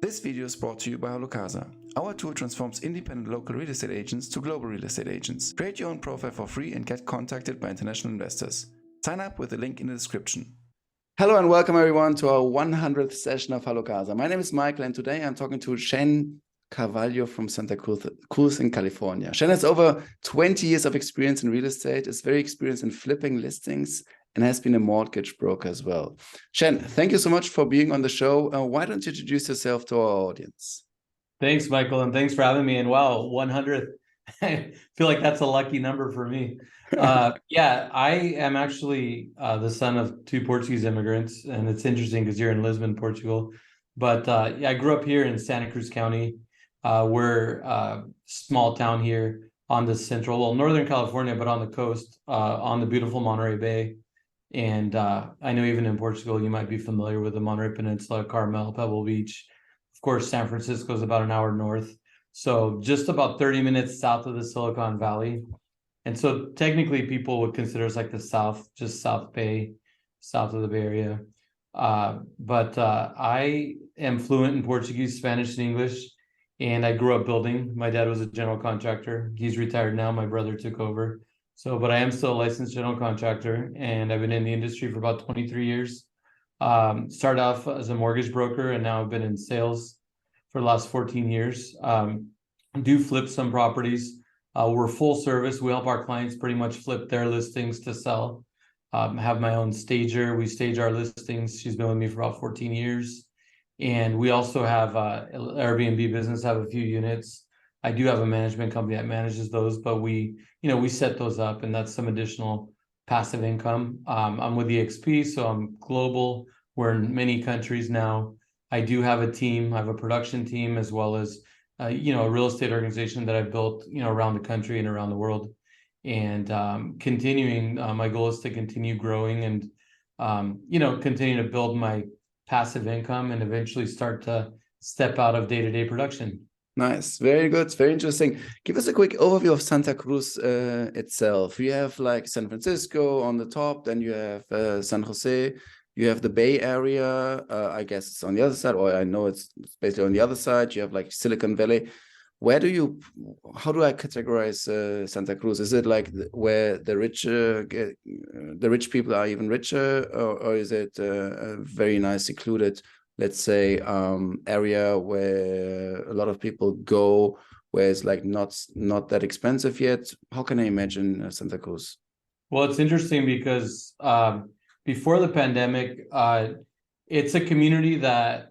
This video is brought to you by HoloCasa. Our tool transforms independent local real estate agents to global real estate agents. Create your own profile for free and get contacted by international investors. Sign up with the link in the description. Hello and welcome everyone to our 100th session of HoloCasa. My name is Michael and today I'm talking to Shanne Carvalho from Santa Cruz in California. Shanne has over 20 years of experience in real estate, is very experienced in flipping listings, and has been a mortgage broker as well. Shanne, thank you so much for being on the show. Why don't you introduce yourself to our audience? Thanks, Michael, and thanks for having me. And wow, 100th. I feel like that's a lucky number for me. Yeah, I am actually the son of two Portuguese immigrants, and it's interesting because you're in Lisbon, Portugal. But yeah, I grew up here in Santa Cruz County. We're a small town here on the Northern California, but on the coast, on the beautiful Monterey Bay. And I know even in Portugal, you might be familiar with the Monterey Peninsula, Carmel, Pebble Beach. Of course, San Francisco is about an hour north. So just about 30 minutes south of the Silicon Valley. And so technically people would consider us like the South, just South Bay, south of the Bay Area. But I am fluent in Portuguese, Spanish, and English. And I grew up building. My dad was a general contractor. He's retired now. My brother took over. But I am still a licensed general contractor, and I've been in the industry for about 23 years. Started off as a mortgage broker, and now I've been in sales for the last 14 years. Do flip some properties. We're full service. We help our clients pretty much flip their listings to sell. Have my own stager. We stage our listings. She's been with me for about 14 years. And we also have an Airbnb business, have a few units. I do have a management company that manages those, but we set those up, and that's some additional passive income. I'm with EXP, so I'm global. We're in many countries now. I do have a team. I have a production team as well as, a real estate organization that I've built, around the country and around the world. And continuing, my goal is to continue growing and, continue to build my passive income and eventually start to step out of day-to-day production. Nice, very good, very interesting. Give us a quick overview of Santa Cruz itself. You have like San Francisco on the top, then you have San Jose, you have the Bay Area, I guess it's on the other side, or I know it's basically on the other side. You have like Silicon Valley. How do I categorize Santa Cruz? Is it like where the rich people are even richer, or is it a very nice secluded, let's say, area where a lot of people go, where it's like not that expensive yet? How can I imagine Santa Cruz? Well, it's interesting because before the pandemic, it's a community that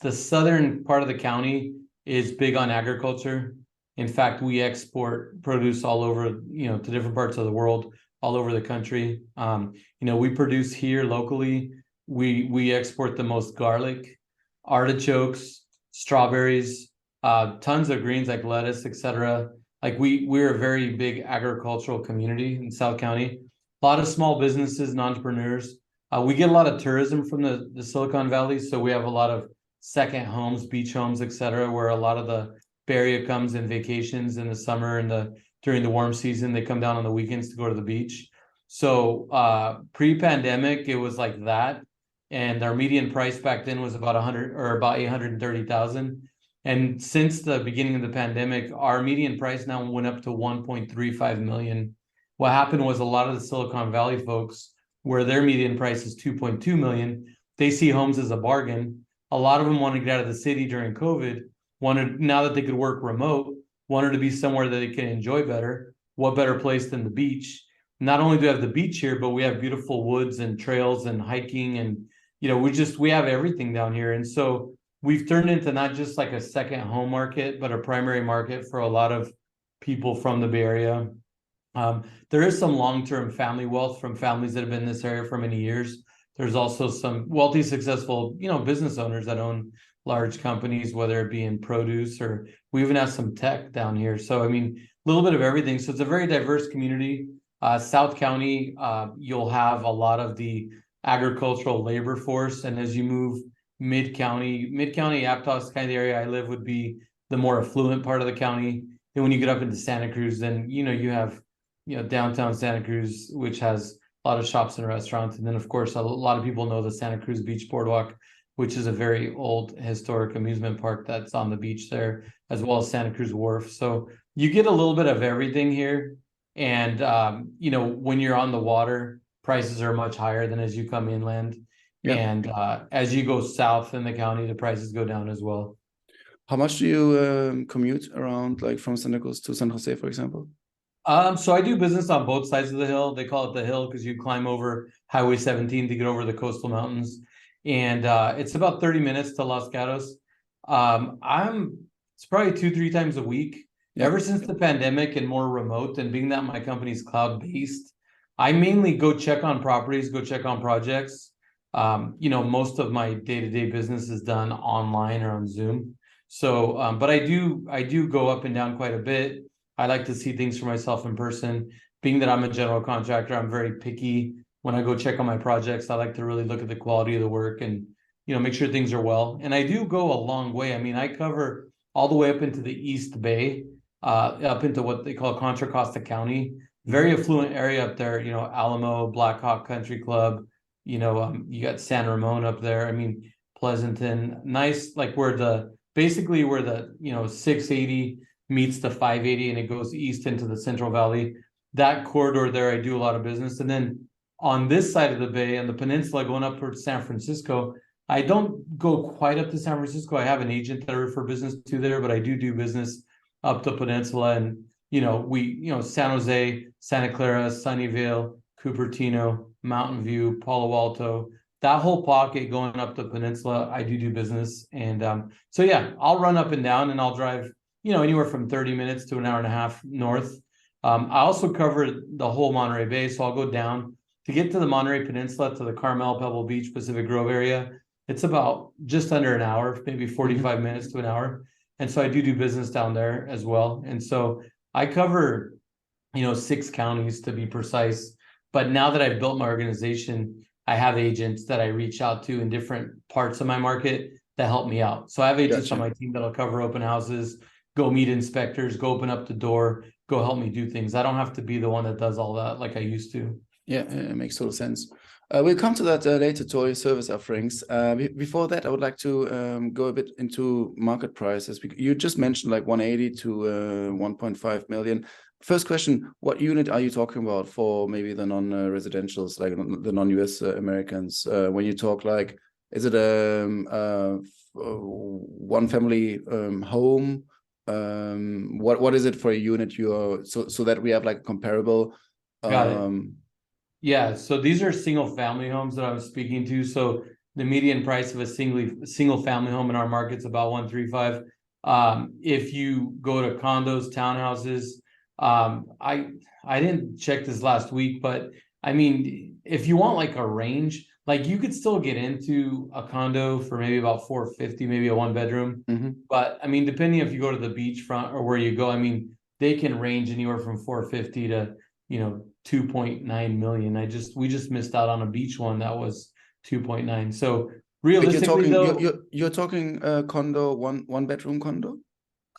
the southern part of the county is big on agriculture. In fact, we export produce all over, to different parts of the world, all over the country. We produce here locally. We export the most garlic, artichokes, strawberries, tons of greens like lettuce, etc. Like we're a very big agricultural community in South County. A lot of small businesses and entrepreneurs. We get a lot of tourism from the Silicon Valley, so we have a lot of second homes, beach homes, etc., where a lot of the Bay Area comes in vacations in the summer and during the warm season. They come down on the weekends to go to the beach. So pre-pandemic, it was like that. And our median price back then was about 830,000. And since the beginning of the pandemic, our median price now went up to 1.35 million. What happened was a lot of the Silicon Valley folks, where their median price is 2.2 million, they see homes as a bargain. A lot of them wanted to get out of the city during COVID, now that they could work remote, wanted to be somewhere that they can enjoy better. What better place than the beach? Not only do we have the beach here, but we have beautiful woods and trails and hiking, and we have everything down here. And so we've turned into not just like a second home market, but a primary market for a lot of people from the Bay Area. There is some long-term family wealth from families that have been in this area for many years. There's also some wealthy, successful, business owners that own large companies, whether it be in produce, or we even have some tech down here. So, a little bit of everything. So it's a very diverse community. South County, you'll have a lot of the agricultural labor force. And as you move mid-county, Aptos kind of area I live would be the more affluent part of the county. Then when you get up into Santa Cruz, then, you have, downtown Santa Cruz, which has a lot of shops and restaurants. And then, of course, a lot of people know the Santa Cruz Beach Boardwalk which is a very old historic amusement park that's on the beach there, as well as Santa Cruz Wharf. So you get a little bit of everything here. And, when you're on the water, prices are much higher than as you come inland. Yeah. And as you go south in the county, the prices go down as well. How much do you commute around, like from Santa Cruz to San Jose, for example? So I do business on both sides of the hill. They call it the hill because you climb over Highway 17 to get over the coastal mountains. And it's about 30 minutes to Los Gatos. It's probably 2-3 times a week. Yeah. Ever since the pandemic and more remote, and being that my company's cloud-based, I mainly go check on properties, go check on projects. Most of my day-to-day business is done online or on Zoom. So, but I do go up and down quite a bit. I like to see things for myself in person. Being that I'm a general contractor, I'm very picky. When I go check on my projects, I like to really look at the quality of the work and, make sure things are well. And I do go a long way. I mean, I cover all the way up into the East Bay, up into what they call Contra Costa County. Very affluent area up there, Alamo, Blackhawk Country Club, you got San Ramon up there. I mean, Pleasanton, nice, like where the 680 meets the 580 and it goes east into the Central Valley. That corridor there, I do a lot of business. And then on this side of the bay, on the peninsula, going up towards San Francisco, I don't go quite up to San Francisco. I have an agent that I refer business to there, but I do business up the peninsula. And, San Jose, Santa Clara, Sunnyvale, Cupertino, Mountain View, Palo Alto, that whole pocket going up the peninsula, I do business. And so, yeah, I'll run up and down and I'll drive, anywhere from 30 minutes to an hour and a half north. I also cover the whole Monterey Bay. So I'll go down to get to the Monterey Peninsula, to the Carmel, Pebble Beach, Pacific Grove area. It's about just under an hour, maybe 45 minutes to an hour. And so I do business down there as well. And so I cover, 6 counties to be precise. But now that I've built my organization, I have agents that I reach out to in different parts of my market that help me out. So I have agents on my team that'll cover open houses, go meet inspectors, go open up the door, go help me do things. I don't have to be the one that does all that like I used to. Yeah, it makes total sense. We'll come to that later, to all your service offerings. Before that, I would like to go a bit into market prices. You just mentioned like 180 to 1.5 million. First question, what unit are you talking about for maybe the non-residentials, like the non-US Americans? When you talk like, is it a one family home? What is it for a unit so that we have like comparable? Got it. Yeah, so these are single family homes that I was speaking to. So the median price of a single family home in our market's about 135. If you go to condos, townhouses, I didn't check this last week, but I mean, if you want like a range, like you could still get into a condo for maybe about 450, maybe a 1-bedroom. But I mean, depending if you go to the beachfront or where you go, I mean, they can range anywhere from 450 to 2.9 million. We just missed out on a beach one that was 2.9. So realistically, you're talking condo, one bedroom condo?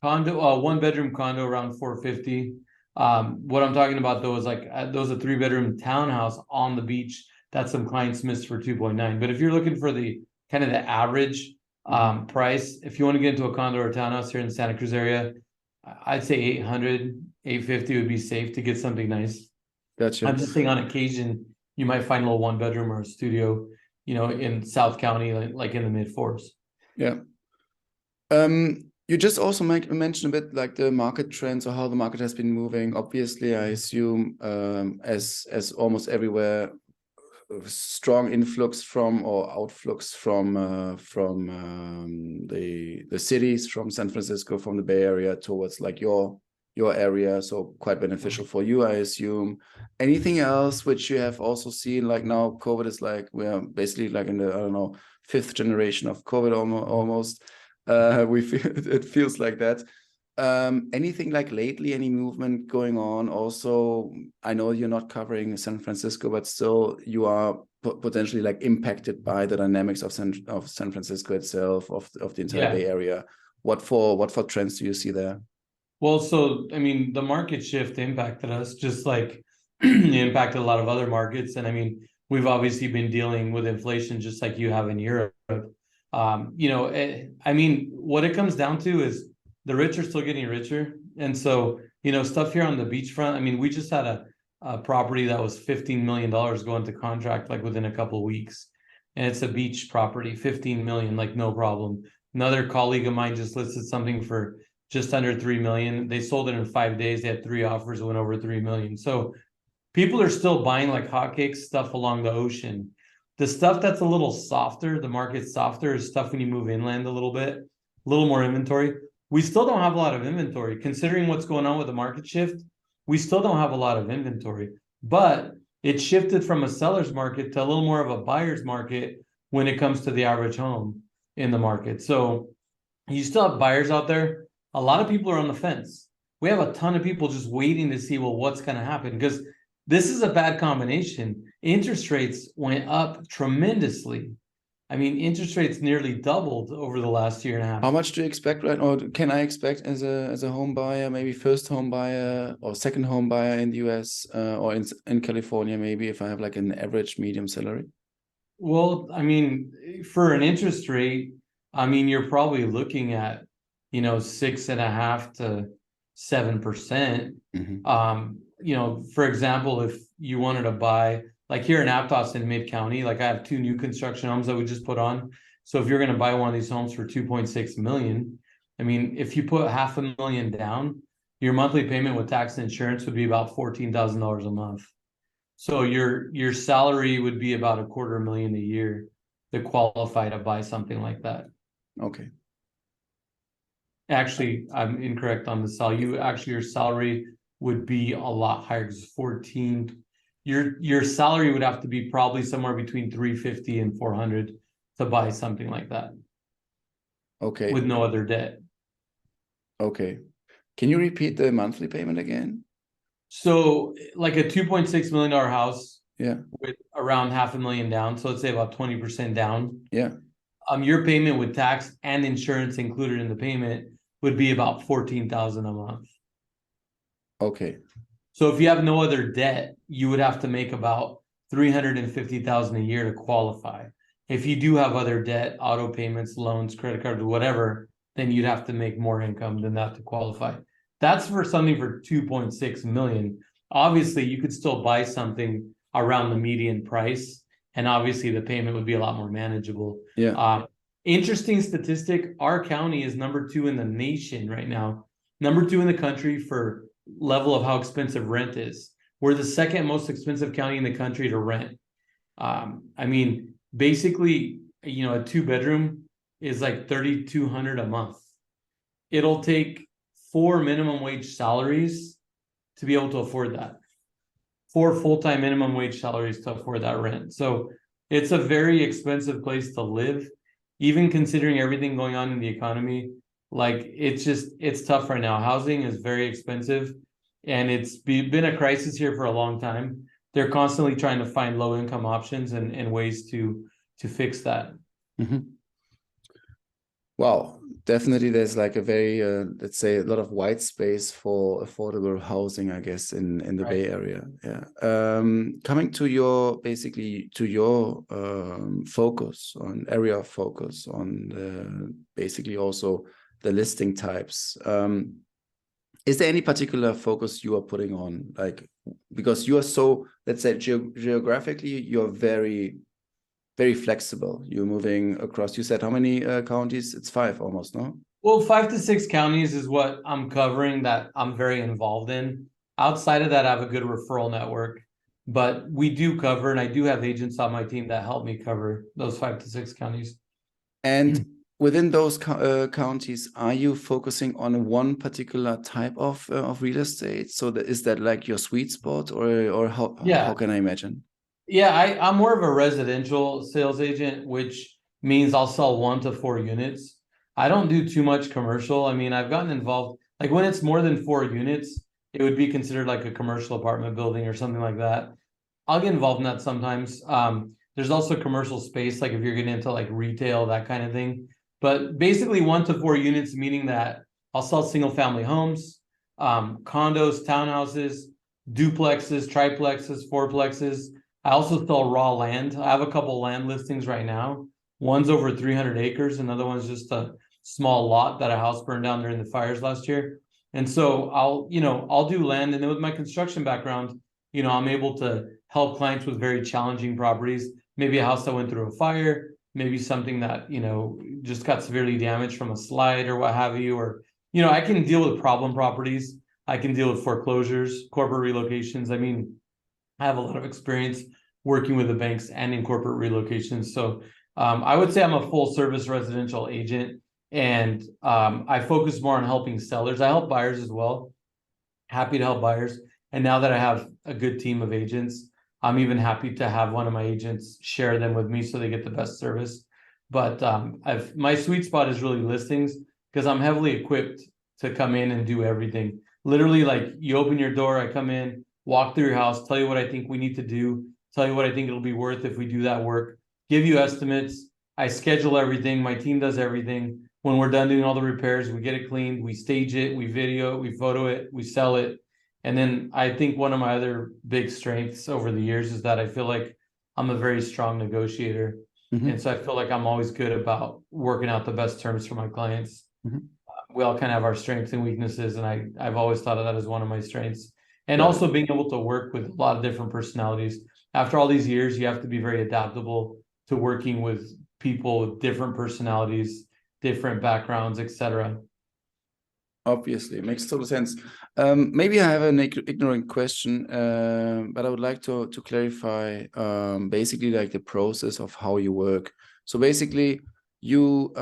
Condo, 1-bedroom condo around 450. What I'm talking about though is like those a 3-bedroom townhouse on the beach. That's some clients missed for 2.9. But if you're looking for the kind of the average price, if you want to get into a condo or a townhouse here in the Santa Cruz area, I'd say 800, 850 would be safe to get something nice. Gotcha. I'm just saying on occasion, you might find a little 1-bedroom or a studio, in South County, like in the mid-4s. Yeah. You just also mentioned a bit like the market trends or how the market has been moving. Obviously, I assume as almost everywhere, strong influx from or outflux from the cities, from San Francisco, from the Bay Area towards like your area, so quite beneficial for you, I assume. Anything else which you have also seen, like now COVID is like we're basically like in the, I don't know, 5th generation of COVID almost. It feels like that. Anything like lately, any movement going on? Also, I know you're not covering San Francisco, but still you are potentially like impacted by the dynamics of San Francisco itself, of the entire Bay Area. What for trends do you see there? Well, so I mean, the market shift impacted us just like it impacted a lot of other markets. And I mean, we've obviously been dealing with inflation just like you have in Europe. I mean, what it comes down to is the rich are still getting richer. And so, stuff here on the beachfront, I mean, we just had a property that was $15 million going to contract like within a couple of weeks. And it's a beach property, 15 million, like no problem. Another colleague of mine just listed something for just under 3 million. They sold it in 5 days. They had 3 offers that went over 3 million. So people are still buying like hotcakes stuff along the ocean. The stuff that's a little softer, the market's softer, is stuff when you move inland a little bit, a little more inventory. We still don't have a lot of inventory. Considering what's going on with the market shift, we still don't have a lot of inventory. But it shifted from a seller's market to a little more of a buyer's market when it comes to the average home in the market. So you still have buyers out there. A lot of people are on the fence. We have a ton of people just waiting to see, well, what's going to happen? Because this is a bad combination. Interest rates went up tremendously. I mean, interest rates nearly doubled over the last year and a half. How much do you expect, right? Or can I expect as a home buyer, maybe first home buyer or second home buyer in the US or in California, maybe if I have like an average medium salary? Well, I mean, for an interest rate, I mean, you're probably looking at, 6.5% to 7%. For example, if you wanted to buy, like here in Aptos in Mid-County, like I have 2 new construction homes that we just put on. So if you're going to buy one of these homes for 2.6 million, I mean, if you put $500,000 down, your monthly payment with tax and insurance would be about $14,000 a month. So your salary would be about $250,000 a year to qualify to buy something like that. Okay. Actually, I'm incorrect on the salary. Your salary would be a lot higher because 14. Your salary would have to be probably somewhere between 350 and 400 to buy something like that. Okay. With no other debt. Okay. Can you repeat the monthly payment again? So like a $2.6 million house, with around $500,000 down. So let's say about 20% down. Yeah. Your payment with tax and insurance included in the payment would be about $14,000 a month. Okay. So if you have no other debt, you would have to make about $350,000 a year to qualify. If you do have other debt, auto payments, loans, credit cards, whatever, then you'd have to make more income than that to qualify. That's for something for 2.6 million. Obviously, you could still buy something around the median price, and obviously the payment would be a lot more manageable. Yeah. Interesting statistic, our county is number 2 in the nation right now. Number 2 in the country for level of how expensive rent is. We're the second most expensive county in the country to rent. I mean, basically, a 2-bedroom is like $3,200 a month. It'll take 4 minimum wage salaries to be able to afford that. 4 full-time minimum wage salaries to afford that rent. So it's a very expensive place to live, even considering everything going on in the economy. Like it's tough right now. Housing is very expensive, and it's been a crisis here for a long time. They're constantly trying to find low income options and ways to fix that. Wow, definitely there's like a very, let's say, a lot of white space for affordable housing, I guess, in the Right. Bay Area. Yeah. Coming to your, focus on area of focus on basically also the listing types. Is there any particular focus you are putting on? Like, because you are so, let's say, geographically, you're very, very flexible. You're moving across, you said how many counties? It's 5 almost, no? Well, 5 to 6 counties is what I'm covering that I'm very involved in. Outside of that, I have a good referral network, but we do cover, and I do have agents on my team that help me cover those 5 to 6 counties. And within those counties, are you focusing on one particular type of real estate? So is that like your sweet spot, or how can I imagine? Yeah, I'm more of a residential sales agent, which means I'll sell 1 to 4 units. I don't do too much commercial. I mean, I've gotten involved, like when it's more than 4 units, it would be considered like a commercial apartment building or something like that. I'll get involved in that sometimes. There's also commercial space, like if you're getting into like retail, that kind of thing. But basically 1 to 4 units, meaning that I'll sell single family homes, condos, townhouses, duplexes, triplexes, fourplexes. I also sell raw land. I have a couple land listings right now One's over 300 acres. Another one's just a small lot that a house burned down during the fires last year. And so I'll do land. And then with my construction background, I'm able to help clients with very challenging properties. Maybe a house that went through a fire, maybe something that, just got severely damaged from a slide or what have you. Or, I can deal with problem properties. I can deal with foreclosures, corporate relocations. I mean, I have a lot of experience working with the banks and in corporate relocations. So I would say I'm a full service residential agent, and I focus more on helping sellers. I help buyers as well. Happy to help buyers. And now that I have a good team of agents, I'm even happy to have one of my agents share them with me so they get the best service. But my sweet spot is really listings, because I'm heavily equipped to come in and do everything. Literally, like, you open your door, I come in, walk through your house, tell you what I think we need to do, tell you what I think it'll be worth if we do that work, give you estimates. I schedule everything. My team does everything. When we're done doing all the repairs, we get it cleaned, we stage it, we video it, we photo it, we sell it. And then I think one of my other big strengths over the years is that I feel like I'm a very strong negotiator. Mhm. And so I feel like I'm always good about working out the best terms for my clients. Mhm. We all kind of have our strengths and weaknesses, and I've always thought of that as one of my strengths. And Got it. also being able to work with a lot of different personalities. After all these years, you have to be very adaptable to working with people with different personalities, different backgrounds, etc. Obviously, it makes total sense. Maybe I have an ignorant question, but I would like to clarify basically like the process of how you work. So basically, you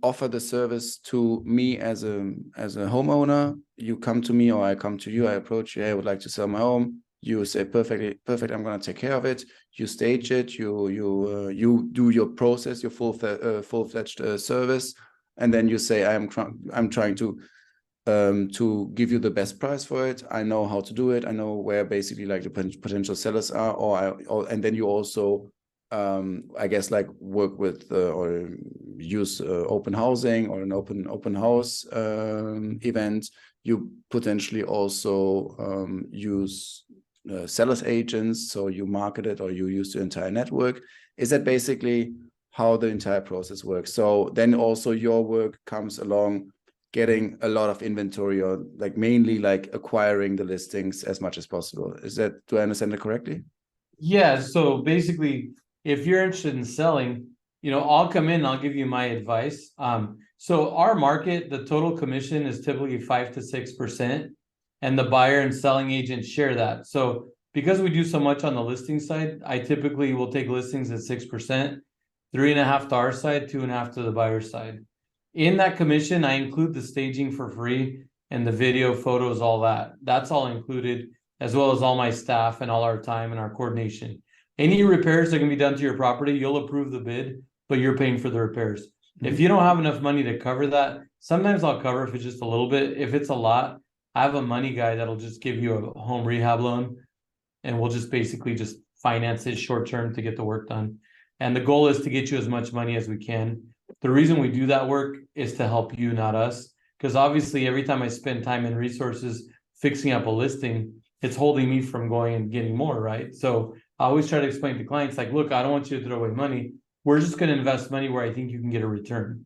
offer the service to me as a homeowner. You come to me, or I come to you. I approach you. Hey, I would like to sell my home. You say perfect. I'm gonna take care of it. You stage it. You do your process, your full-fledged service, and then you say I'm trying to give you the best price for it. I know how to do it. I know where basically like the potential sellers are, and then you also, I guess, like work with or use open housing or an open house event. You potentially also use sellers agents, so you market it or you use the entire network. Is that basically how the entire process works? So then also your work comes along getting a lot of inventory, or like mainly like acquiring the listings as much as possible. Do I understand it correctly? Yeah, so basically, if you're interested in selling, I'll come in, I'll give you my advice. So our market, the total commission is typically 5 to 6%, and the buyer and selling agent share that. So because we do so much on the listing side, I typically will take listings at 6%, 3.5 to our side, 2.5 to the buyer side. In that commission, I include the staging for free and the video, photos, all that. That's all included, as well as all my staff and all our time and our coordination. Any repairs that can be done to your property, you'll approve the bid, but you're paying for the repairs. If you don't have enough money to cover that, sometimes I'll cover if it's just a little bit. If it's a lot, I have a money guy that'll just give you a home rehab loan, and we'll just basically just finance it short term to get the work done. And the goal is to get you as much money as we can. The reason we do that work is to help you, not us. Because obviously, every time I spend time and resources fixing up a listing, it's holding me from going and getting more, right? So I always try to explain to clients, like, look, I don't want you to throw away money. We're just going to invest money where I think you can get a return.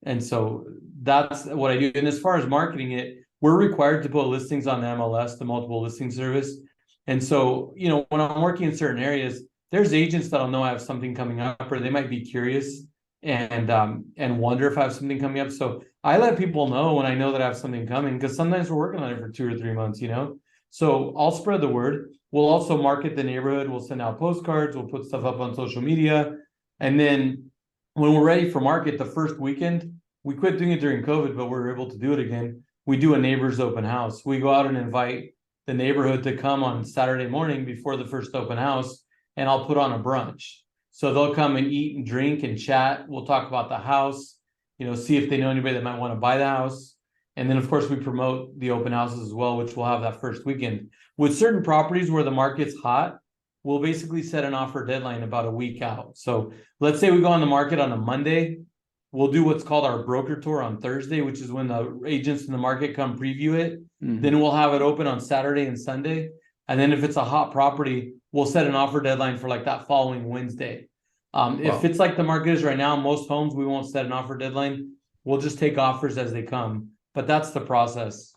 And so that's what I do. And as far as marketing it, we're required to put listings on the MLS, the multiple listing service. And so, when I'm working in certain areas, there's agents that'll know I have something coming up, or they might be curious and wonder if I have something coming up. So I let people know when I know that I have something coming, because sometimes we're working on it for 2 or 3 months, So I'll spread the word. We'll also market the neighborhood. We'll send out postcards. We'll put stuff up on social media. And then when we're ready for market, the first weekend, we quit doing it during COVID, but we're able to do it again. We do a neighbor's open house. We go out and invite the neighborhood to come on Saturday morning before the first open house, and I'll put on a brunch. So they'll come and eat and drink and chat. We'll talk about the house, see if they know anybody that might want to buy the house. And then, of course, we promote the open houses as well, which we'll have that first weekend. With certain properties where the market's hot, we'll basically set an offer deadline about a week out. So let's say we go on the market on a Monday. We'll do what's called our broker tour on Thursday, which is when the agents in the market come preview it. Mm-hmm. Then we'll have it open on Saturday and Sunday. And then if it's a hot property, we'll set an offer deadline for like that following Wednesday. If it's like the market is right now, most homes, we won't set an offer deadline. We'll just take offers as they come, but that's the process.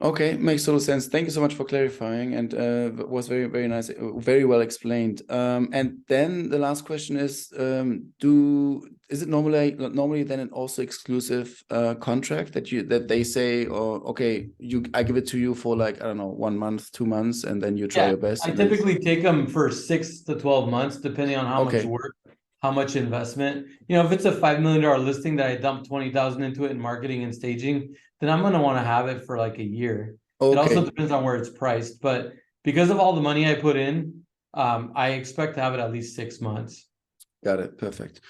Okay, makes total sense. Thank you so much for clarifying, and was very, very nice, very well explained. And then the last question is, is it normally then an also exclusive contract that they say, or okay, I give it to you for like, I don't know, 1 month, 2 months, and then you try your best. I typically take them for 6 to 12 months, depending on how much work, how much investment. If it's a $5 million listing that I dumped 20,000 into it in marketing and staging, then I'm going to want to have it for like a year. It also depends on where it's priced, but because of all the money I put in, I expect to have it at least 6 months. Got it. Perfect.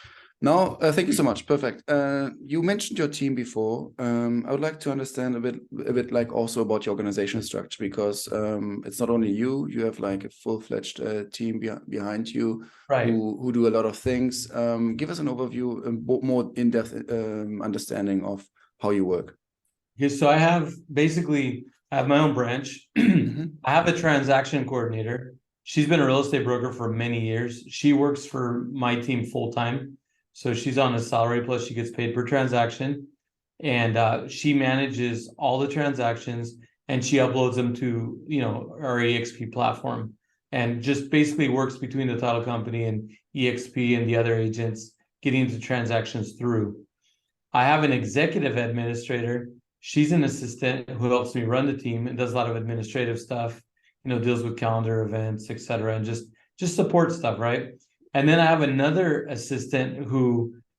Now, thank you so much. Perfect. You mentioned your team before. I would like to understand a bit like also about your organizational structure, because it's not only you have like a full-fledged team behind you, right, who do a lot of things. Give us an overview, a more in-depth understanding of how you work. Okay, so I have my own branch. I have a transaction coordinator. She's been a real estate broker for many years. She works for my team full-time. So she's on a salary plus she gets paid per transaction. And she manages all the transactions and she uploads them to, our EXP platform, and just basically works between the title company and EXP and the other agents getting the transactions through. I have an executive administrator. She's an assistant who helps me run the team and does a lot of administrative stuff, deals with calendar events, etc., and just support stuff, right? And then I have another assistant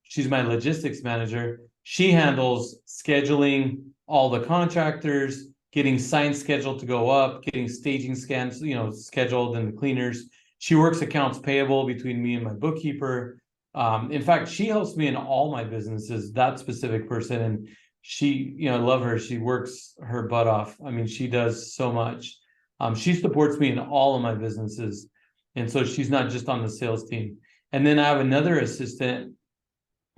she's my logistics manager. She handles scheduling all the contractors, getting signs scheduled to go up, getting staging scans, scheduled, and the cleaners. She works accounts payable between me and my bookkeeper. In fact, she helps me in all my businesses, that specific person. And she, I love her. She works her butt off. I mean, she does so much. She supports me in all of my businesses. And so she's not just on the sales team. And then I have another assistant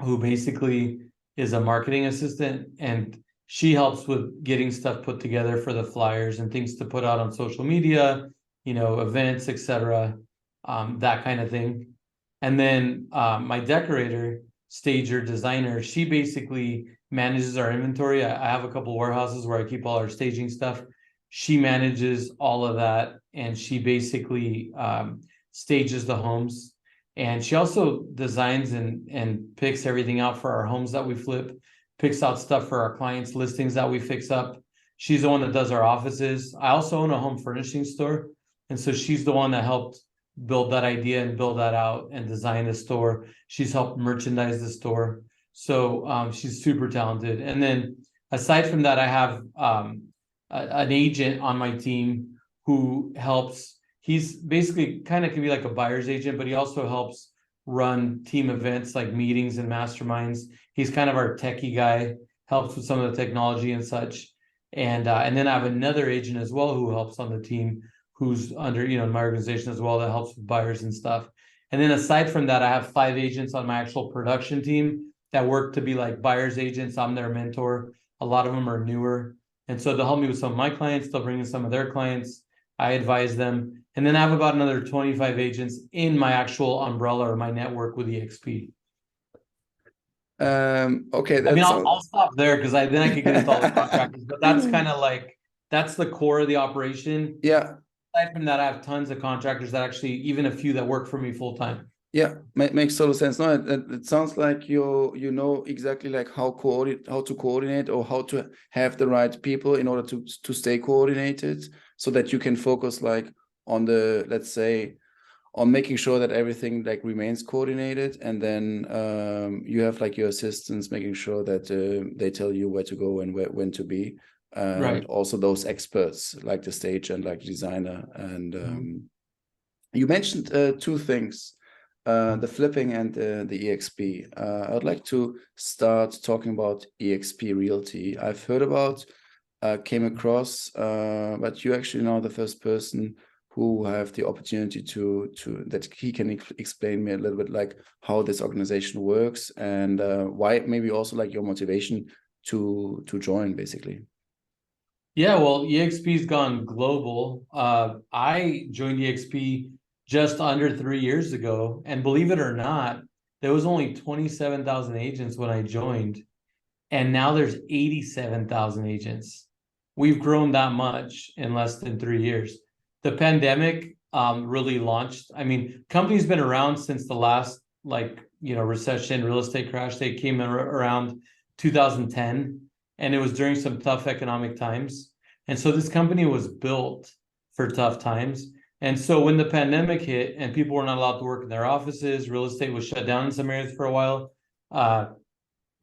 who basically is a marketing assistant, and she helps with getting stuff put together for the flyers and things to put out on social media, events, etc., that kind of thing. And then my decorator, stager, designer, she basically manages our inventory. I have a couple warehouses where I keep all our staging stuff. She manages all of that, and she basically stages the homes. And she also designs and picks everything out for our homes that we flip, picks out stuff for our clients' listings that we fix up. She's the one that does our offices. I also own a home furnishing store. And so she's the one that helped build that idea and build that out and design the store. She's helped merchandise the store. So she's super talented. And then aside from that, I have an agent on my team who helps. He's basically kind of can be like a buyer's agent, but he also helps run team events like meetings and masterminds. He's kind of our techie guy, helps with some of the technology and such. And then I have another agent as well who helps on the team, who's under, my organization as well, that helps with buyers and stuff. And then aside from that, I have 5 agents on my actual production team that work to be like buyer's agents. I'm their mentor. A lot of them are newer. And so they'll help me with some of my clients. They'll bring in some of their clients. I advise them. And then I have about another 25 agents in my actual umbrella or my network with EXP. Okay. I'll stop there because then I could get into all the contractors, but that's kind of like, that's the core of the operation. Yeah. Aside from that, I have tons of contractors that actually, even a few that work for me full time. Yeah, makes total sense. No, it sounds like you know exactly like how to coordinate, or how to have the right people in order to stay coordinated, so that you can focus like on the, let's say, on making sure that everything like remains coordinated, and then you have like your assistants making sure that they tell you where to go and when to be, and Right. also those experts like the stage and like the designer. And you mentioned 2 things. The flipping and the EXP. I would like to start talking about expRealty. I've heard about, came across, but you actually know the first person who have the opportunity to that he can explain me a little bit like how this organization works, and why, maybe also like your motivation to join basically. Yeah, well, EXP's gone global. I joined EXP just under 3 years ago. And believe it or not, there was only 27,000 agents when I joined. And now there's 87,000 agents. We've grown that much in less than 3 years. The pandemic really launched. I mean, company's been around since the last recession, real estate crash. They came around 2010, and it was during some tough economic times. And so this company was built for tough times. And so when the pandemic hit and people were not allowed to work in their offices, real estate was shut down in some areas for a while,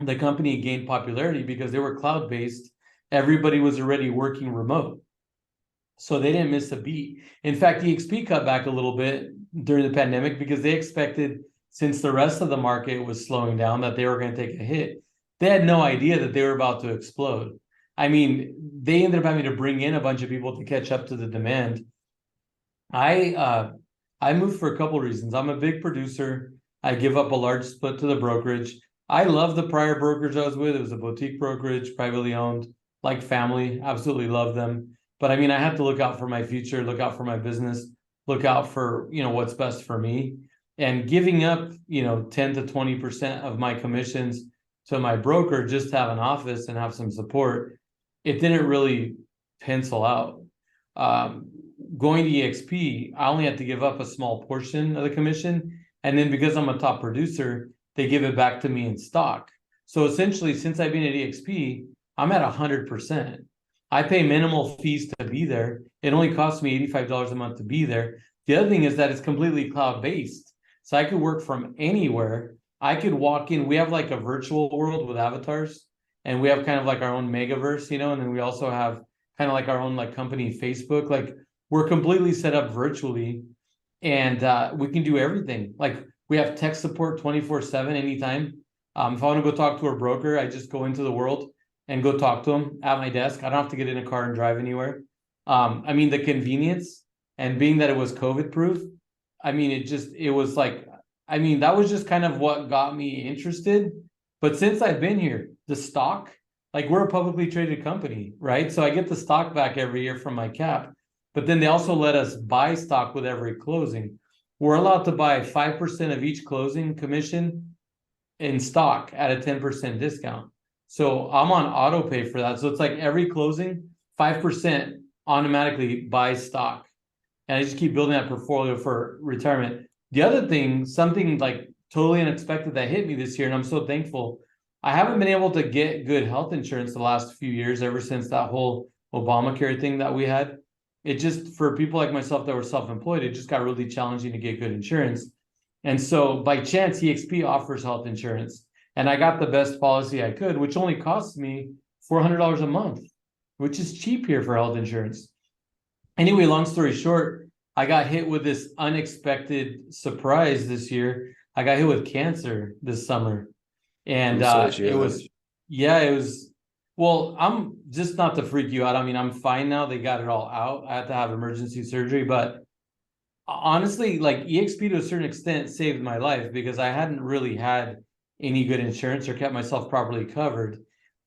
the company gained popularity because they were cloud-based. Everybody was already working remote. So they didn't miss a beat. In fact, EXP cut back a little bit during the pandemic because they expected, since the rest of the market was slowing down, that they were going to take a hit. They had no idea that they were about to explode. I mean, they ended up having to bring in a bunch of people to catch up to the demand. I moved for a couple of reasons. I'm a big producer. I give up a large split to the brokerage. I love the prior brokerage I was with. It was a boutique brokerage, privately owned, like family. Absolutely love them. But I mean, I have to look out for my future, look out for my business, look out for, what's best for me. And giving up, 10 to 20% of my commissions to my broker just to have an office and have some support, it didn't really pencil out. Going to EXP, I only had to give up a small portion of the commission. And then because I'm a top producer, they give it back to me in stock. So essentially, since I've been at EXP, I'm at 100%. I pay minimal fees to be there. It only costs me $85 a month to be there. The other thing is that it's completely cloud-based. So I could work from anywhere. I could walk in. We have like a virtual world with avatars, and we have kind of like our own megaverse, and then we also have kind of like our own like company Facebook. Like we're completely set up virtually, and we can do everything. Like we have tech support 24/7 anytime. If I want to go talk to a broker, I just go into the world and go talk to them at my desk. I don't have to get in a car and drive anywhere. I mean, the convenience, and being that it was COVID proof, I mean, it was like, I mean, that was just kind of what got me interested. But since I've been here, the stock, like we're a publicly traded company, right? So I get the stock back every year from my cap, but then they also let us buy stock with every closing. We're allowed to buy 5% of each closing commission in stock at a 10% discount. So I'm on auto pay for that. So it's like every closing, 5% automatically buys stock. And I just keep building that portfolio for retirement. The other thing, something like totally unexpected that hit me this year, and I'm so thankful, I haven't been able to get good health insurance the last few years, ever since that whole Obamacare thing that we had. It just, for people like myself that were self-employed, it just got really challenging to get good insurance. And so by chance, EXP offers health insurance. And I got the best policy I could, which only costs me $400 a month, which is cheap here for health insurance. Anyway, long story short, I got hit with this unexpected surprise this year. I got hit with cancer this summer. And it was, well, I'm just, not to freak you out. I mean, I'm fine now. They got it all out. I had to have emergency surgery, but honestly, like EXP to a certain extent saved my life because I hadn't really had any good insurance or kept myself properly covered.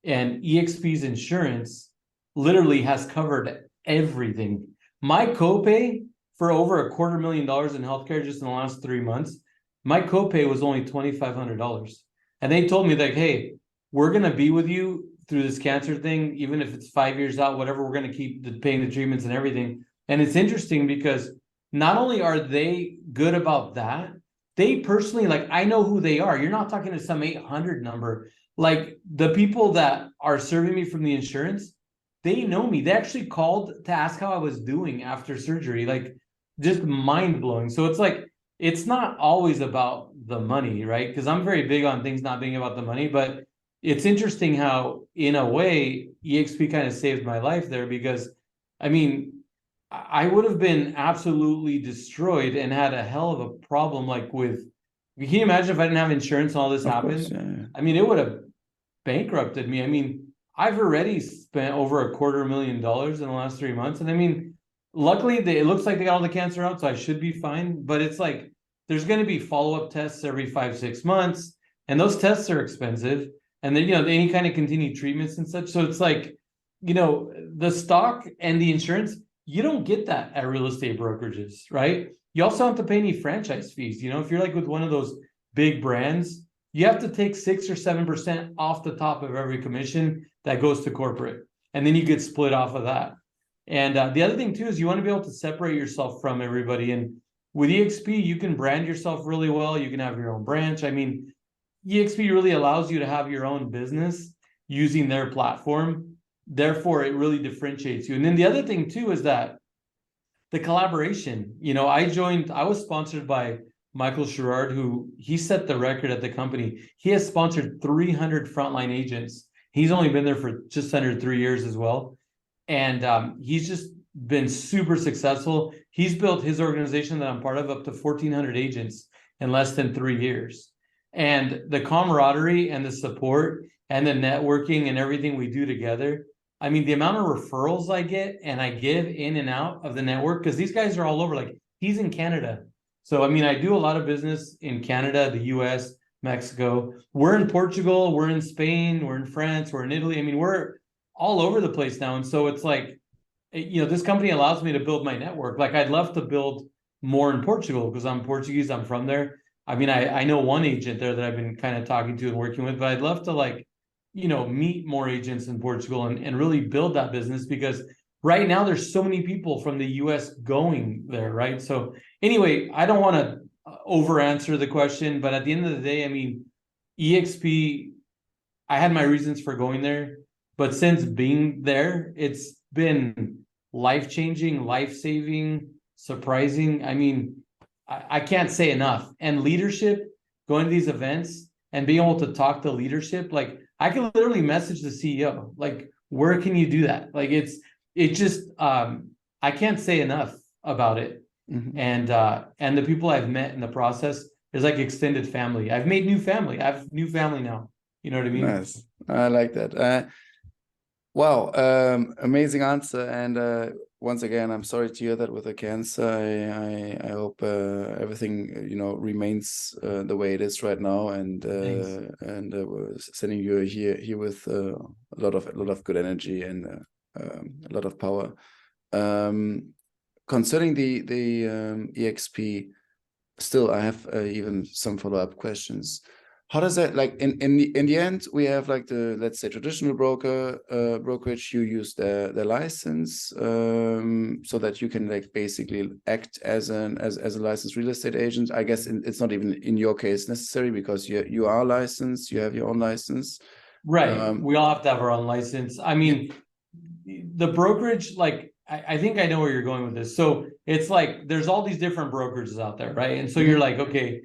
And EXP's insurance literally has covered everything. My copay for over $250,000 in healthcare just in the last 3 months, my copay was only $2,500. And they told me like, hey, we're going to be with you through this cancer thing, even if it's 5 years out, whatever, we're going to keep paying the treatments and everything. And it's interesting because not only are they good about that, they personally, like, I know who they are. You're not talking to some 800 number. Like the people that are serving me from the insurance, they know me. They actually called to ask how I was doing after surgery, like just mind blowing. So it's like, it's not always about the money, right? Because I'm very big on things not being about the money, but it's interesting how, in a way, EXP kind of saved my life there because, I mean, I would have been absolutely destroyed and had a hell of a problem. Like with, can you imagine if I didn't have insurance and all this happened? Yeah. I mean, it would have bankrupted me. I mean, I've already spent over $250,000 in the last 3 months. And I mean, luckily it looks like they got all the cancer out, so I should be fine. But it's like, there's going to be follow-up tests every 5-6 months. And those tests are expensive. And then, any kind of continued treatments and such. So it's like, the stock and the insurance, you don't get that at real estate brokerages, right? You also don't have to pay any franchise fees. If you're like with one of those big brands, you have to take 6 or 7% off the top of every commission that goes to corporate. And then you get split off of that. And the other thing too is you want to be able to separate yourself from everybody. And with EXP, you can brand yourself really well. You can have your own branch. I mean, EXP really allows you to have your own business using their platform. Therefore, it really differentiates you. And then the other thing too is that the collaboration. I was sponsored by Michael Sherrard, who he set the record at the company. He has sponsored 300 frontline agents. He's only been there for just under 3 years as well. And he's just been super successful. He's built his organization that I'm part of up to 1,400 agents in less than 3 years. And the camaraderie and the support and the networking and everything we do together. I mean, the amount of referrals I get and I give in and out of the network, because these guys are all over. Like, he's in Canada. So, I mean, I do a lot of business in Canada, the US, Mexico. We're in Portugal, we're in Spain, we're in France, we're in Italy. I mean, we're all over the place now. And so it's like, this company allows me to build my network. Like, I'd love to build more in Portugal because I'm Portuguese, I'm from there. I mean, I know one agent there that I've been kind of talking to and working with, but I'd love to meet more agents in Portugal and really build that business, because right now there's so many people from the US going there, right? So anyway, I don't want to over answer the question, but at the end of the day, I mean, EXP, I had my reasons for going there, but since being there, it's been life-changing, life-saving, surprising. I mean, I can't say enough. And leadership, going to these events and being able to talk to leadership, like, I can literally message the CEO, like, where can you do that? Like, it just, I can't say enough about it. Mhm. And the people I've met in the process is like extended family. I've made new family. I have new family now. You know what I mean? Nice. I like that. Wow, amazing answer. And once again, I'm sorry to hear that with the cancer. I hope everything remains the way it is right now. And we're sending you here with a lot of good energy and a lot of power. Concerning the EXP, still I have even some follow-up questions. How does that, like, in the end, we have like the, let's say, traditional brokerage. You use their license so that you can like basically act as a licensed real estate agent. I guess it's not even in your case necessary, because you are licensed, you have your own license. Right. We all have to have our own license. I mean, the brokerage, like, I think I know where you're going with this. So it's like there's all these different brokerages out there, right? And so you're like, okay,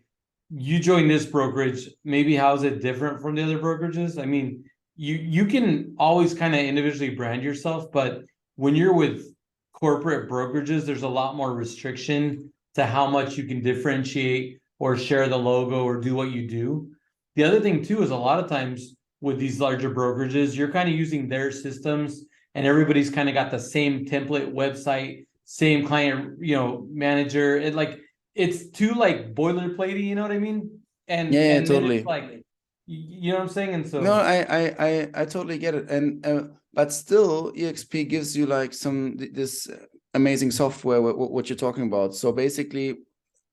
you join this brokerage, maybe how is it different from the other brokerages? I mean, you can always kind of individually brand yourself, but when you're with corporate brokerages, there's a lot more restriction to how much you can differentiate or share the logo or do what you do. The other thing too is a lot of times with these larger brokerages, you're kind of using their systems and everybody's kind of got the same template website, same client, manager. It's too like boilerplatey, you know what I mean? And Yeah, and totally. then it's like, you know what I'm saying? And so No, I totally get it. And but still, EXP gives you like this amazing software, what you're talking about. So basically,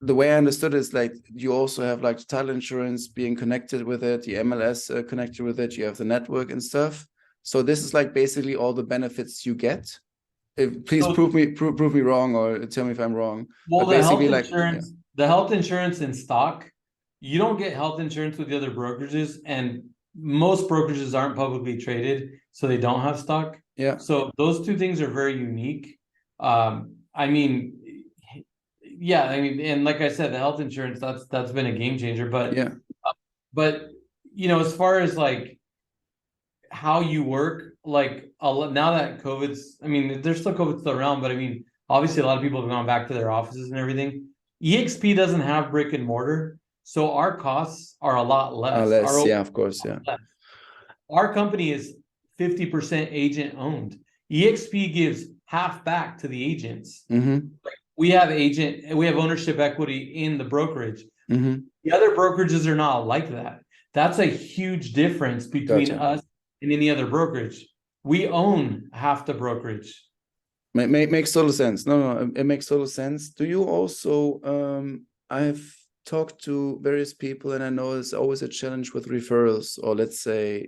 the way I understood is like you also have like title insurance being connected with it, the MLS connected with it, you have the network and stuff. So this is like basically all the benefits you get. Please prove me wrong, or tell me if I'm wrong. Well, But basically, like, the health insurance in stock, you don't get health insurance with the other brokerages, and most brokerages aren't publicly traded, so they don't have stock. Yeah. So those two things are very unique. I mean, yeah, I mean, and like I said, the health insurance, that's been a game changer. But yeah, but as far as like how you work, like now that COVID's, I mean, there's still COVID still around, but I mean, obviously a lot of people have gone back to their offices and everything. EXP doesn't have brick and mortar, so our costs are a lot less. yeah, of course, yeah. Our company is 50% agent owned. EXP gives half back to the agents. Mm-hmm. We have ownership equity in the brokerage. Mm-hmm. The other brokerages are not like that. That's a huge difference between us and any other brokerage. We own half the brokerage. Makes total sense. No, it makes total sense. Do you also, I've talked to various people and I know it's always a challenge with referrals, or let's say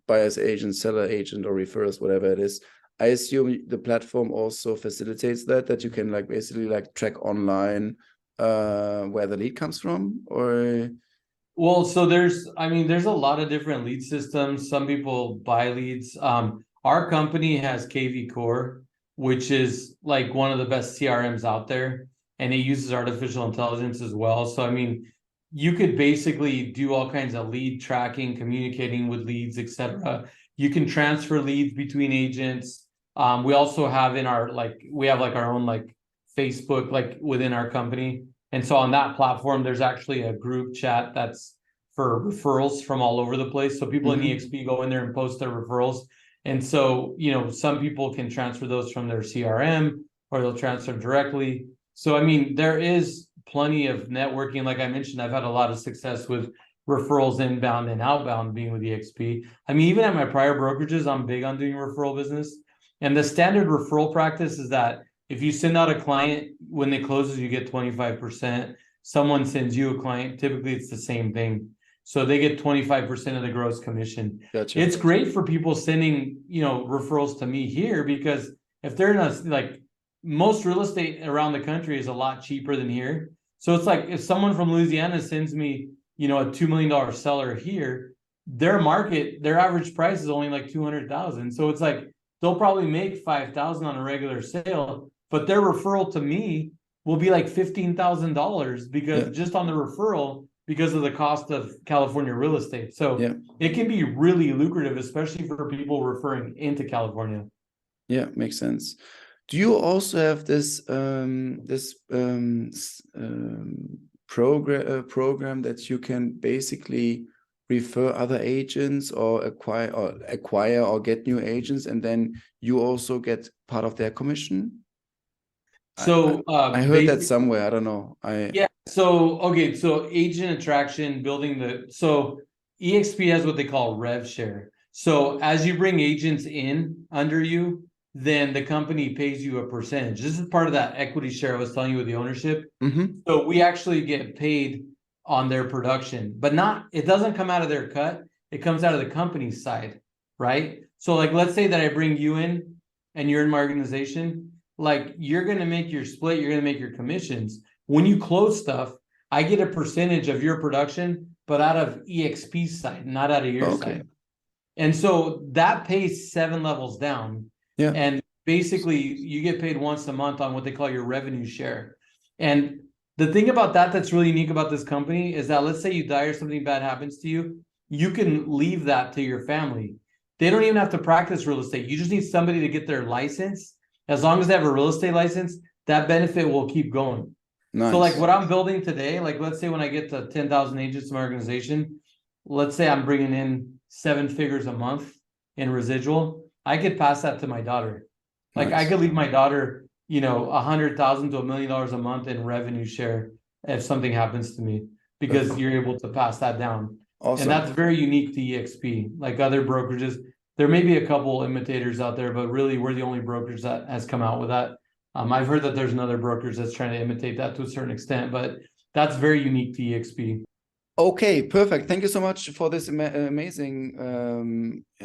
buyer's agent, seller agent, or referrals, whatever it is. I assume the platform also facilitates that you can like basically like track online where the lead comes from, or Well, so there's a lot of different lead systems. Some people buy leads. Our company has KV Core, which is like one of the best CRMs out there, and it uses artificial intelligence as well. So, I mean, you could basically do all kinds of lead tracking, communicating with leads, etc. You can transfer leads between agents. We also have we have like our own like Facebook, like within our company. And so on that platform, there's actually a group chat that's for referrals from all over the place. So people in EXP go in there and post their referrals. And so, some people can transfer those from their CRM or they'll transfer directly. So, I mean, there is plenty of networking. Like I mentioned, I've had a lot of success with referrals inbound and outbound being with EXP. I mean, even at my prior brokerages, I'm big on doing referral business. And the standard referral practice is that if you send out a client, when they closes, you get 25%. Someone sends you a client, typically it's the same thing. So they get 25% of the gross commission. Gotcha. It's great for people sending, referrals to me here, because if they're in like most real estate around the country is a lot cheaper than here. So it's like if someone from Louisiana sends me, a $2 million seller here, their average price is only like 200,000. So it's like they'll probably make 5,000 on a regular sale, but their referral to me will be like $15,000 because just on the referral, because of the cost of California real estate. So it can be really lucrative, especially for people referring into California. Yeah, makes sense. Do you also have this program that you can basically refer other agents or acquire or get new agents, and then you also get part of their commission? So I heard that somewhere. I don't know. So agent attraction, so EXP has what they call rev share. So as you bring agents in under you, then the company pays you a percentage. This is part of that equity share I was telling you with the ownership. So we actually get paid on their production, but it doesn't come out of their cut. It comes out of the company's side, right? So like, let's say that I bring you in and you're in my organization, like you're going to make your split, you're going to make your commissions. When you close stuff, I get a percentage of your production, but out of EXP's side, not out of your side. And so that pays 7 levels down. Yeah. And basically you get paid once a month on what they call your revenue share. And the thing about that's really unique about this company is that let's say you die or something bad happens to you, you can leave that to your family. They don't even have to practice real estate. You just need somebody to get their license. As long as they have a real estate license, that benefit will keep going. Nice. So like what I'm building today, like let's say when I get to 10,000 agents in my organization, let's say I'm bringing in 7 figures a month in residual, I could pass that to my daughter. Like I could leave my daughter, $100,000 to $1 million a month in revenue share if something happens to me, because you're able to pass that down. Awesome. And that's very unique to EXP. Like other brokerages, there may be a couple imitators out there, but really we're the only brokerage that has come out with that. I've heard that there's another brokerage that's trying to imitate that to a certain extent, but that's very unique to EXP. Okay, perfect. Thank you so much for this amazing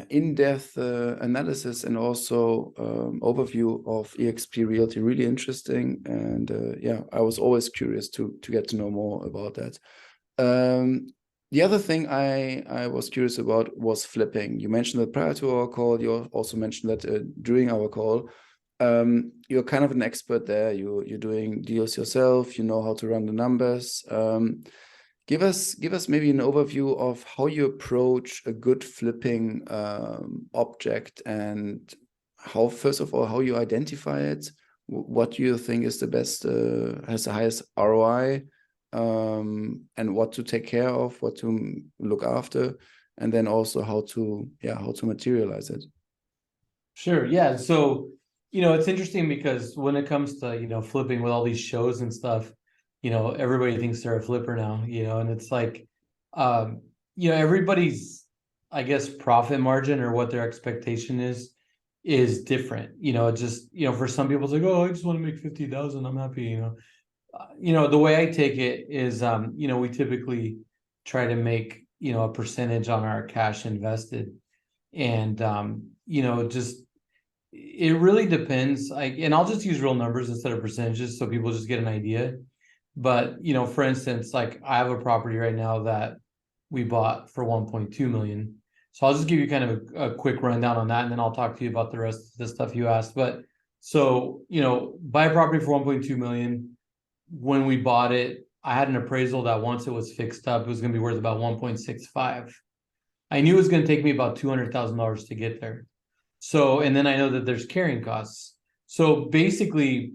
in-depth analysis and also overview of expRealty. Really interesting. And yeah, I was always curious to get to know more about that. The other thing I was curious about was flipping. You mentioned that prior to our call. You also mentioned that during our call. You're kind of an expert there. You're doing deals yourself. You know how to run the numbers. Give us maybe an overview of how you approach a good flipping object, and first of all, how you identify it. What do you think is the best, has the highest ROI, and what to take care of, what to look after, and then also how to materialize it. Sure. Yeah. So, it's interesting because when it comes to, flipping with all these shows and stuff, everybody thinks they're a flipper now, and it's like, everybody's, I guess, profit margin or what their expectation is is different. It just, for some people it's like, oh, I just want to make 50,000, I'm happy. The way I take it is, we typically try to make, a percentage on our cash invested. And, just, it really depends. And I'll just use real numbers instead of percentages so people just get an idea. But, for instance, like I have a property right now that we bought for 1.2 million. So I'll just give you kind of a quick rundown on that, and then I'll talk to you about the rest of the stuff you asked. But so, buy a property for 1.2 million. When we bought it, I had an appraisal that once it was fixed up, it was going to be worth about 1.65. I knew it was going to take me about $200,000 to get there. So, and then I know that there's carrying costs. So basically,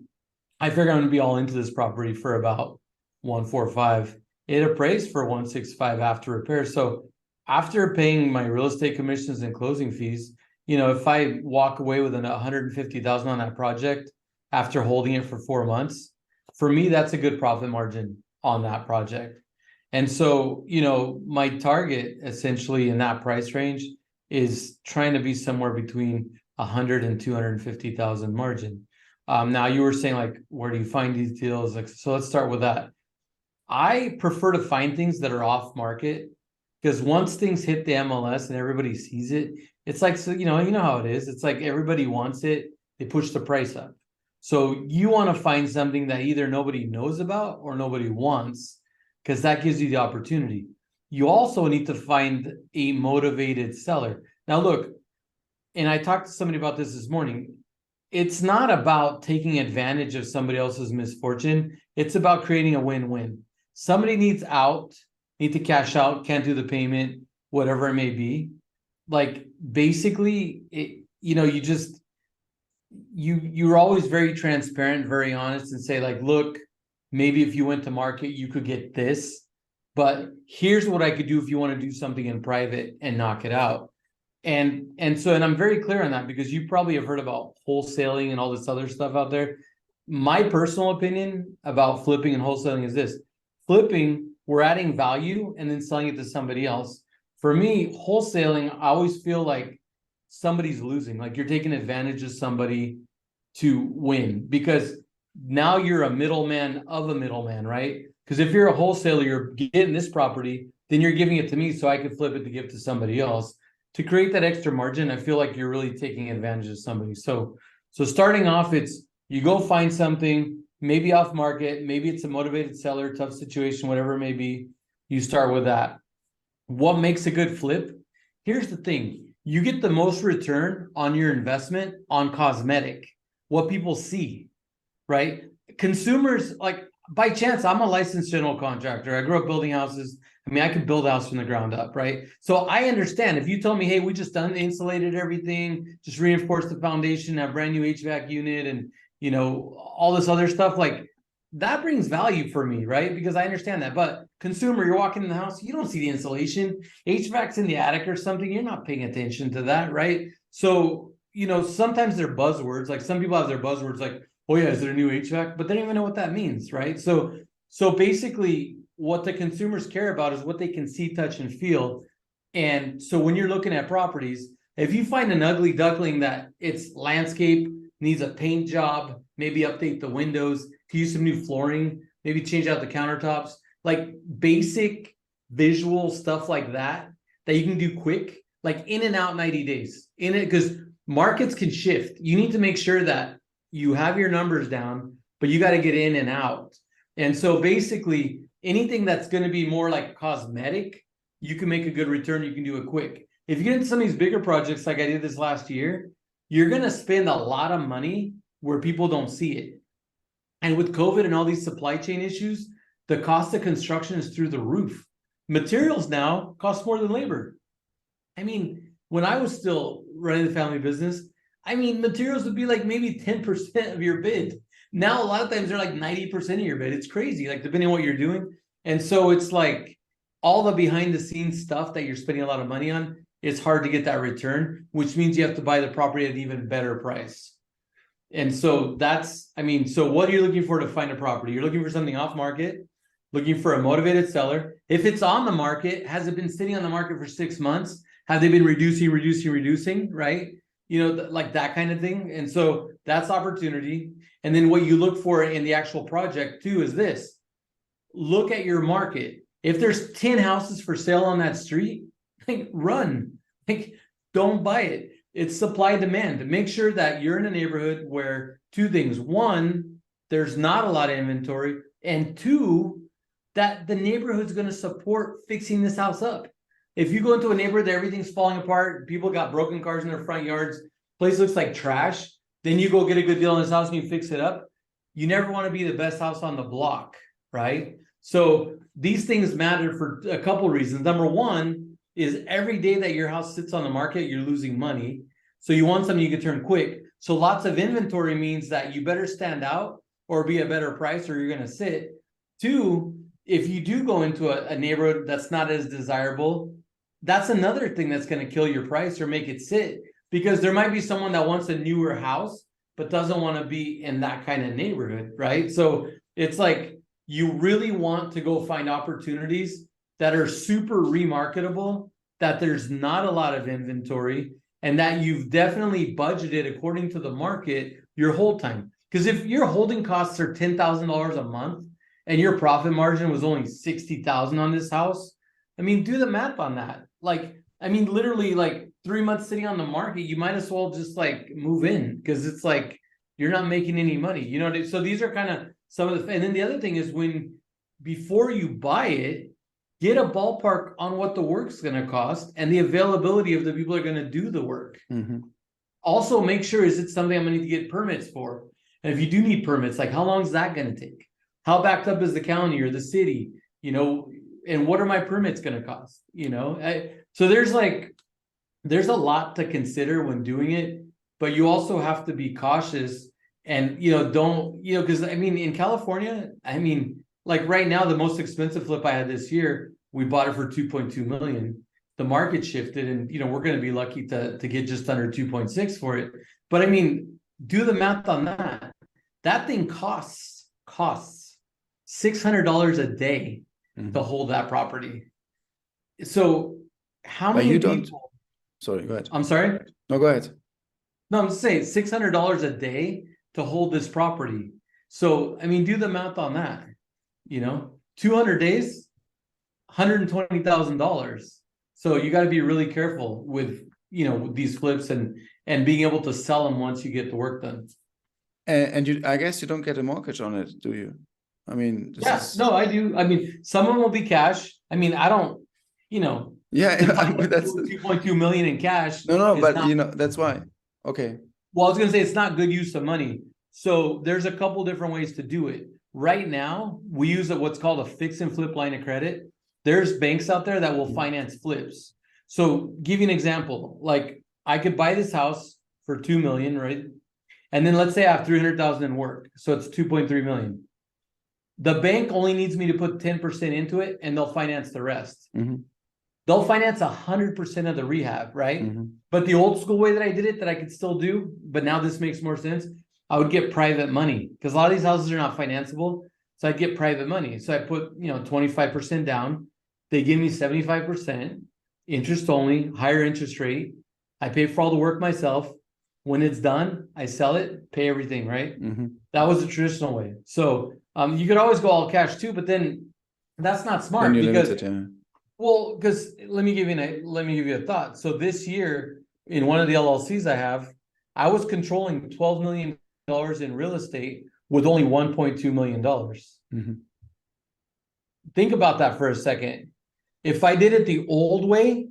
I figured I'm going to be all into this property for about 145. It appraised for 165 after repair. So after paying my real estate commissions and closing fees, if I walk away with an 150,000 on that project after holding it for 4 months, for me, that's a good profit margin on that project. And so, my target essentially in that price range is trying to be somewhere between 100 and 250,000 margin. Now you were saying like, where do you find these deals? Like, so let's start with that. I prefer to find things that are off market, because once things hit the MLS and everybody sees it, it's like, so, you know how it is. It's like everybody wants it. They push the price up. So you want to find something that either nobody knows about or nobody wants, because that gives you the opportunity. You also need to find a motivated seller. Now, look, and I talked to somebody about this morning. It's not about taking advantage of somebody else's misfortune. It's about creating a win-win. Somebody needs to cash out, can't do the payment, whatever it may be. Like basically, you're always very transparent, very honest, and say like, look, maybe if you went to market, you could get this, but here's what I could do if you want to do something in private and knock it out. And I'm very clear on that, because you probably have heard about wholesaling and all this other stuff out there. My personal opinion about flipping and wholesaling is this: flipping, we're adding value and then selling it to somebody else. For me, wholesaling, I always feel like somebody's losing, like you're taking advantage of somebody to win, because now you're a middleman of a middleman, right? Because if you're a wholesaler, you're getting this property, then you're giving it to me so I could flip it to give to somebody else. To create that extra margin, I feel like you're really taking advantage of somebody. So starting off, it's you go find something, maybe off market, maybe it's a motivated seller, tough situation, whatever it may be. You start with that. What makes a good flip? Here's the thing. You get the most return on your investment on cosmetic, what people see, right? Consumers, like by chance, I'm a licensed general contractor. I grew up building houses. I mean, I could build a house from the ground up, right? So I understand if you tell me, hey, we just insulated everything, just reinforced the foundation, a brand new HVAC unit, and all this other stuff, like that brings value for me, right? Because I understand that. But consumer, you're walking in the house, you don't see the insulation, HVAC's in the attic or something, you're not paying attention to that, right? So, sometimes they're buzzwords. Like some people have their buzzwords like, oh yeah, is there a new HVAC? But they don't even know what that means, right? So basically what the consumers care about is what they can see, touch, and feel. And so when you're looking at properties, if you find an ugly duckling that it's landscape, needs a paint job, maybe update the windows, could use some new flooring, maybe change out the countertops, like basic visual stuff like that you can do quick, like in and out 90 days. Because markets can shift. You need to make sure that you have your numbers down, but you got to get in and out. And so basically anything that's going to be more like cosmetic, you can make a good return. You can do it quick. If you get into some of these bigger projects, like I did this last year, you're going to spend a lot of money where people don't see it. And with COVID and all these supply chain issues, the cost of construction is through the roof. Materials now cost more than labor. I mean, when I was still running the family business, materials would be like maybe 10% of your bid. Now, a lot of times they're like 90% of your bid. It's crazy, like depending on what you're doing. And so it's like all the behind the scenes stuff that you're spending a lot of money on, it's hard to get that return, which means you have to buy the property at an even better price. And so so what are you looking for to find a property? You're looking for something off market, looking for a motivated seller. If it's on the market, has it been sitting on the market for 6 months? Have they been reducing, right? like that kind of thing. And so that's opportunity. And then what you look for in the actual project too is this: look at your market. If there's 10 houses for sale on that street, like run, like don't buy it. It's supply demand. Make sure that you're in a neighborhood where two things: one, there's not a lot of inventory, and two, that the neighborhood's going to support fixing this house up. If you go into a neighborhood that everything's falling apart, people got broken cars in their front yards, place looks like trash, then you go get a good deal on this house and you fix it up, you never want to be the best house on the block, right? So these things matter for a couple of reasons. Number one is every day that your house sits on the market, you're losing money. So you want something you can turn quick. So lots of inventory means that you better stand out or be a better price or you're going to sit. Two, if you do go into a neighborhood that's not as desirable, that's another thing that's going to kill your price or make it sit, because there might be someone that wants a newer house but doesn't want to be in that kind of neighborhood, right? So it's like you really want to go find opportunities that are super remarketable, that there's not a lot of inventory, and that you've definitely budgeted according to the market your hold time. Because if your holding costs are $10,000 a month and your profit margin was only 60,000 on this house, I mean, do the math on that. Like, I mean, literally like 3 months sitting on the market, you might as well just like move in, because it's like you're not making any money, you know. So these are kind of some of the, and then the other thing is, when before you buy it, get a ballpark on what the work's going to cost and the availability of the people that are going to do the work. Also make sure, is it something I'm going to need to get permits for? And if you do need permits, like how long is that going to take? How backed up is the county or the city, you know, and what are my permits going to cost? You know, so there's a lot to consider when doing it, but you also have to be cautious and, you know, don't, you know, because I mean, in California, I mean, like right now, the most expensive flip I had this year, we bought it for 2.2 million. The market shifted, and, you know, we're going to be lucky to get just under 2.6 for it. But I mean, do the math on that. That thing costs $600 a day to hold that property. So how many people? Sorry, go ahead. I'm sorry? No, go ahead. No, I'm just saying $600 a day to hold this property. So, I mean, do the math on that. You know, 200 days, $120,000. So you got to be really careful with, you know, with these flips and being able to sell them once you get the work done. And you, I guess you don't get a mortgage on it, do you? I mean, no, I do. I mean, some of them will be cash. I mean, I don't, you know. Yeah, I mean, that's 2.2 million in cash. No, but you know, that's why. Okay. Well, I was going to say, it's not good use of money. So there's a couple different ways to do it. Right now, we use what's called a fix and flip line of credit. There's banks out there that will finance flips. So give you an example, like I could buy this house for 2 million, right? And then let's say I have 300,000 in work. So it's 2.3 million. The bank only needs me to put 10% into it, and they'll finance the rest. They'll finance 100% of the rehab, right? But the old school way that I did it, that I could still do, but now this makes more sense, I would get private money, because a lot of these houses are not financeable. So I'd get private money. So I put, you know, 25% down. They give me 75%, interest only, higher interest rate. I pay for all the work myself. When it's done, I sell it, pay everything, right? That was the traditional way. So you could always go all cash too, but then that's not smart, because well, because let me give you a thought. So this year, in one of the LLCs I was controlling $12 million in real estate with only $1.2 million. Think about that for a second. If I did it the old way,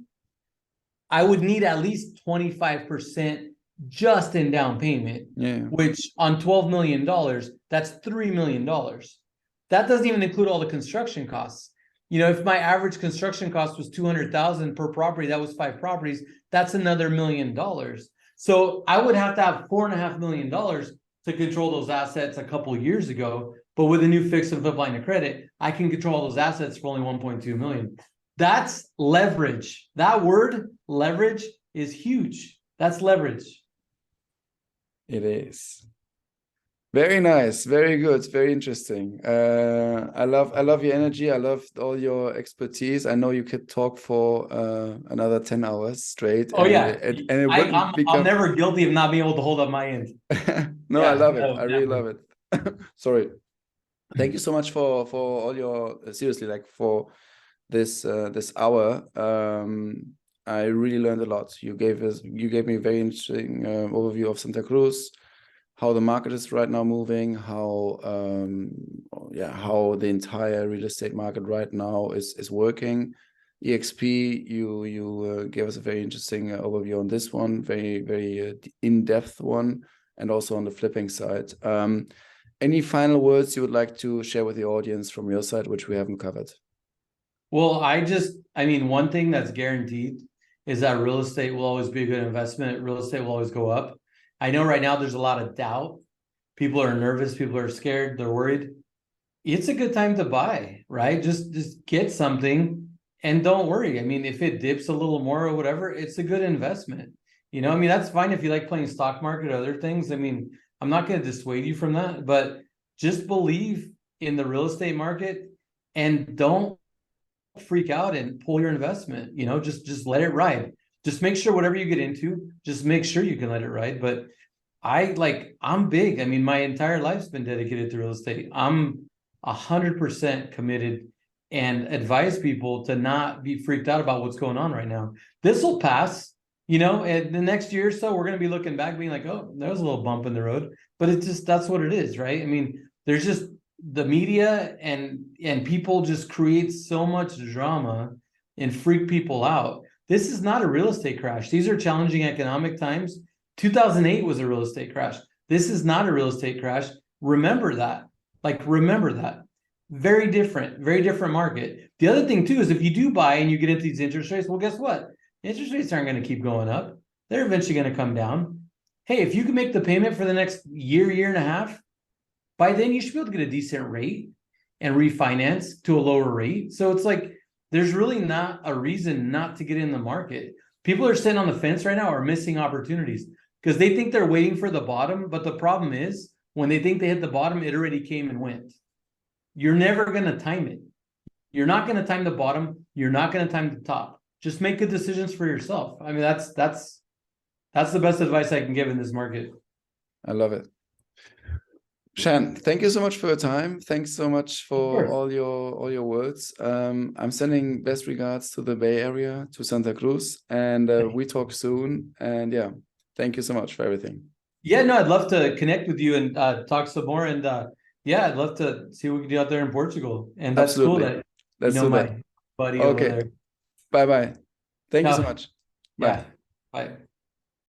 I would need at least 25% just in down payment, which on $12 million, that's $3 million. That doesn't even include all the construction costs. You know, if my average construction cost was $200,000 per property, that was 5 properties, that's another $1 million. So I would have to have $4.5 million to control those assets a couple of years ago. But with a new fix and flip line of credit, I can control those assets for only 1.2 million. That's leverage. That word, leverage, is huge. That's leverage. It is. Very nice, very good, very interesting. I love your energy. I love all your expertise. I know you could talk for another 10 hours straight, Oh and yeah, it I'm wouldn't I'm become. never guilty of not being able to hold up my end. No, I Yeah, love it. no, I really never. love it. Sorry. Thank you so much for all your seriously, like, for this hour. I really learned a lot. You gave me a very interesting overview of Santa Cruz, how the market is right now moving, how how the entire real estate market right now is working. EXP, you gave us a very interesting overview on this one, very in-depth one, and also on the flipping side. Any final words you would like to share with the audience from your side, which we haven't covered? Well, I mean, one thing that's guaranteed is that real estate will always be a good investment. Real estate will always go up. I know right now there's a lot of doubt. People are nervous, people are scared, they're worried. It's a good time to buy, right? Just get something and don't worry. I mean, if it dips a little more or whatever, it's a good investment. I mean, that's fine if you like playing stock market or other things. I mean, I'm not going to dissuade you from that, but just believe in the real estate market and don't freak out and pull your investment. Just let it ride. Just make sure whatever you get into, just make sure you can let it ride. But I'm big. I mean, my entire life's been dedicated to real estate. I'm 100% committed and advise people to not be freaked out about what's going on right now. This will pass, and the next year or so, we're going to be looking back being like, oh, there was a little bump in the road, but that's what it is, right? I mean, there's just the media and people just create so much drama and freak people out. This is not a real estate crash. These are challenging economic times. 2008 was a real estate crash. This is not a real estate crash. Remember that. Remember that. Very different market. The other thing too is if you do buy and you get into these interest rates, well, guess what? Interest rates aren't going to keep going up. They're eventually going to come down. Hey, if you can make the payment for the next year and a half, by then you should be able to get a decent rate and refinance to a lower rate. So it's like, there's really not a reason not to get in the market. People are sitting on the fence right now are missing opportunities because they think they're waiting for the bottom. But the problem is when they think they hit the bottom, it already came and went. You're never going to time it. You're not going to time the bottom. You're not going to time the top. Just make good decisions for yourself. I mean, that's the best advice I can give in this market. I love it. Shanne, thank you so much for your time. Thanks so much for all your words. I'm sending best regards to the Bay Area, to Santa Cruz, and we talk soon. And yeah, thank you so much for everything. Yeah, no, I'd love to connect with you and talk some more. And yeah, I'd love to see what we can do out there in Portugal. And that's Absolutely. cool that Let's do my that. buddy Okay. over there. Bye-bye. Thank you so No. much. Yeah. Bye. Bye.